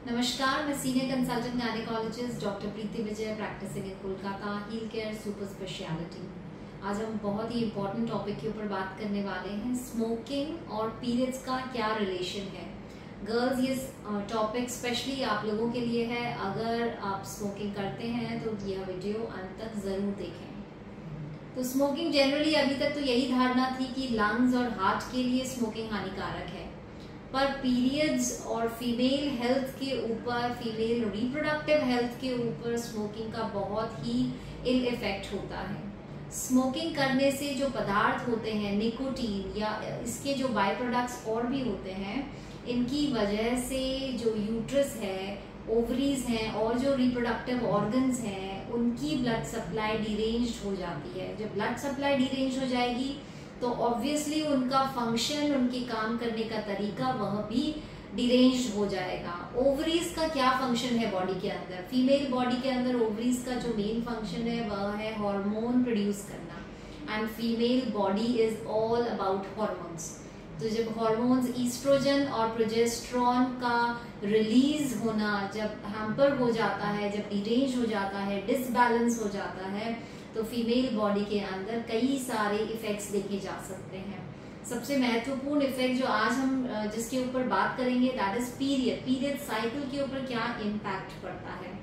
नमस्कार, मैं senior consultant gynaecologist doctor Preeti Vijay, practicing in Kolkata, heal care super speciality. आज हम बहुत ही इम्पोर्टेंट टॉपिक के ऊपर बात करने वाले हैं। स्मोकिंग और पीरियड्स का क्या रिलेशन है। गर्ल्स, ये टॉपिक स्पेशली आप लोगों के लिए है। अगर आप स्मोकिंग करते हैं तो यह वीडियो अंत तक ज़रूर देखें। तो स्मोकिंग जनरली अभी तक तो यही धारणा थी कि लंग्स और हार्ट के लिए स्मोकिंग हानिकारक है, पर पीरियड्स और फीमेल हेल्थ के ऊपर, फीमेल रिप्रोडक्टिव हेल्थ के ऊपर स्मोकिंग का बहुत ही इल इफेक्ट होता है। स्मोकिंग करने से जो पदार्थ होते हैं, निकोटीन या इसके जो बाय प्रोडक्ट्स और भी होते हैं, इनकी वजह से जो यूट्रस है, ओवरीज हैं और जो रिप्रोडक्टिव ऑर्गन्स हैं, उनकी ब्लड सप्लाई डिरेंज्ड हो जाती है। जब ब्लड सप्लाई डिरेंज हो जाएगी तो ऑब्वियसली उनका फंक्शन, उनके काम करने का तरीका वह भी डिरेंज्ड हो जाएगा। ओवरीज का क्या फंक्शन है बॉडी के अंदर? फीमेल बॉडी के अंदर ओवरीज का जो मेन फंक्शन है वह है हार्मोन प्रोड्यूस करना, and female body is all about hormones. तो जब हार्मोन्स ईस्ट्रोजन और प्रोजेस्टेरोन का रिलीज होना जब हैम्पर हो जाता है, जब डिरेंज हो जाता है, डिसबैलेंस हो जाता है, तो फीमेल बॉडी के अंदर कई सारे इफेक्ट्स देखे जा सकते हैं। सबसे महत्वपूर्ण इफेक्ट जो आज हम जिसके ऊपर बात करेंगे, दैट इज पीरियड साइकिल के ऊपर क्या इम्पैक्ट पड़ता है।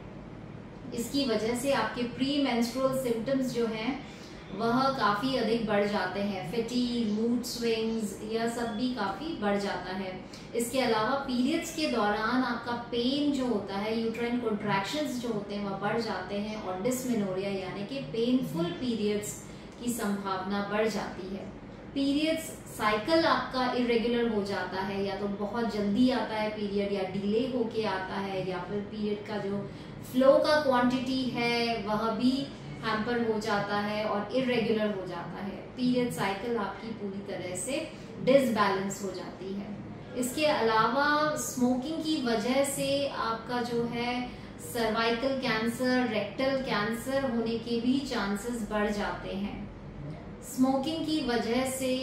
इसकी वजह से आपके प्री मेंस्ट्रुअल सिम्टम्स जो हैं वह काफ़ी अधिक बढ़ जाते हैं। फैटीग, मूड स्विंग्स, यह सब भी काफ़ी बढ़ जाता है। इसके अलावा पीरियड्स के दौरान आपका पेन जो होता है, यूट्राइन कॉन्ट्रैक्शंस जो होते हैं वह बढ़ जाते हैं, और डिस्मेनोरिया यानी कि पेनफुल पीरियड्स की संभावना बढ़ जाती है। पीरियड्स साइकिल आपका इरेगुलर हो जाता है, या तो बहुत जल्दी आता है पीरियड, या डिले होके आता है, या फिर पीरियड का जो फ्लो का क्वांटिटी है वह भी हैम्पर हो जाता है और इरेगुलर हो जाता है। पीरियड साइकिल आपकी पूरी तरह से डिसबैलेंस हो जाती है। इसके अलावा स्मोकिंग की वजह से आपका जो है सर्वाइकल कैंसर, रेक्टल कैंसर होने के भी चांसेस बढ़ जाते हैं। स्मोकिंग की वजह से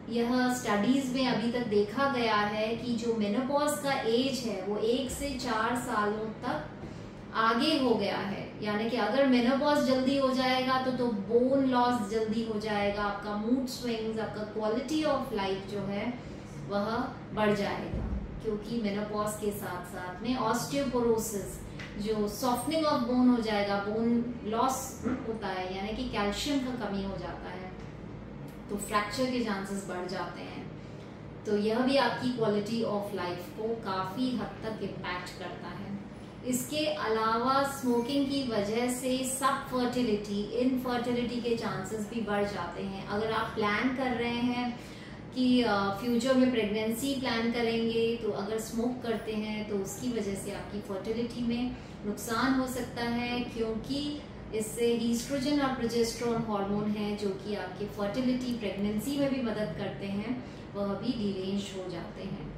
यह स्टडीज में अभी तक देखा गया है कि जो मेनोपॉज का एज है वो 1 से 4 सालों तक आगे हो गया है। यानी कि अगर मेनोपॉज जल्दी हो जाएगा तो बोन लॉस जल्दी हो जाएगा, आपका मूड स्विंग्स, आपका क्वालिटी ऑफ लाइफ जो है वह बढ़ जाएगा, क्योंकि मेनोपॉज के साथ साथ में ऑस्टियोपोरोसिस, जो सॉफ्टनिंग ऑफ बोन हो जाएगा, बोन लॉस होता है, यानी कि कैल्शियम का कमी हो जाता है, तो फ्रैक्चर के चांसेस बढ़ जाते हैं। तो यह भी आपकी क्वालिटी ऑफ लाइफ को काफ़ी हद तक इम्पैक्ट करता है। इसके अलावा स्मोकिंग की वजह से सब फर्टिलिटी, इनफर्टिलिटी के चांसेस भी बढ़ जाते हैं। अगर आप प्लान कर रहे हैं कि फ्यूचर में प्रेगनेंसी प्लान करेंगे, तो अगर स्मोक करते हैं तो उसकी वजह से आपकी फर्टिलिटी में नुकसान हो सकता है, क्योंकि इससे ईस्ट्रोजन और प्रोजेस्टेरोन हार्मोन हैं जो कि आपकी फर्टिलिटी, प्रेगनेंसी में भी मदद करते हैं, वह भी डिरेंज हो जाते हैं।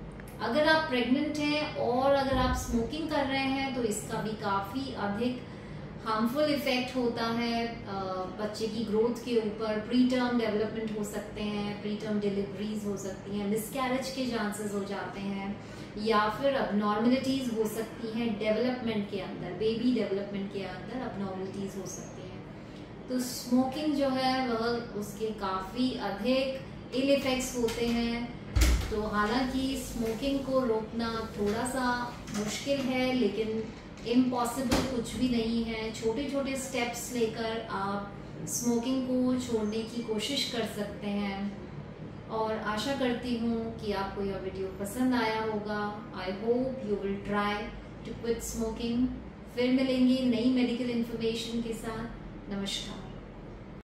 अगर आप प्रेग्नेंट हैं और अगर आप स्मोकिंग कर रहे हैं तो इसका भी काफ़ी अधिक हार्मफुल इफेक्ट होता है बच्चे की ग्रोथ के ऊपर। प्री टर्म डेवलपमेंट हो सकते हैं, प्री टर्म डिलीवरीज हो सकती हैं, मिसकैरेज के चांसेस हो जाते हैं, या फिर अबनॉर्मलिटीज़ हो सकती हैं डेवलपमेंट के अंदर, बेबी डेवलपमेंट के अंदर अबनॉर्मलिटीज़ हो सकती हैं। तो स्मोकिंग जो है वह उसके काफ़ी अधिक इल इफेक्ट्स होते हैं। तो हालांकि स्मोकिंग को रोकना थोड़ा सा मुश्किल है, लेकिन इम्पॉसिबल कुछ भी नहीं है। छोटे छोटे स्टेप्स लेकर आप स्मोकिंग को छोड़ने की कोशिश कर सकते हैं, और आशा करती हूँ कि आपको यह वीडियो पसंद आया होगा। I hope you will try to quit smoking. फिर मिलेंगे नई मेडिकल इन्फॉर्मेशन के साथ। नमस्कार।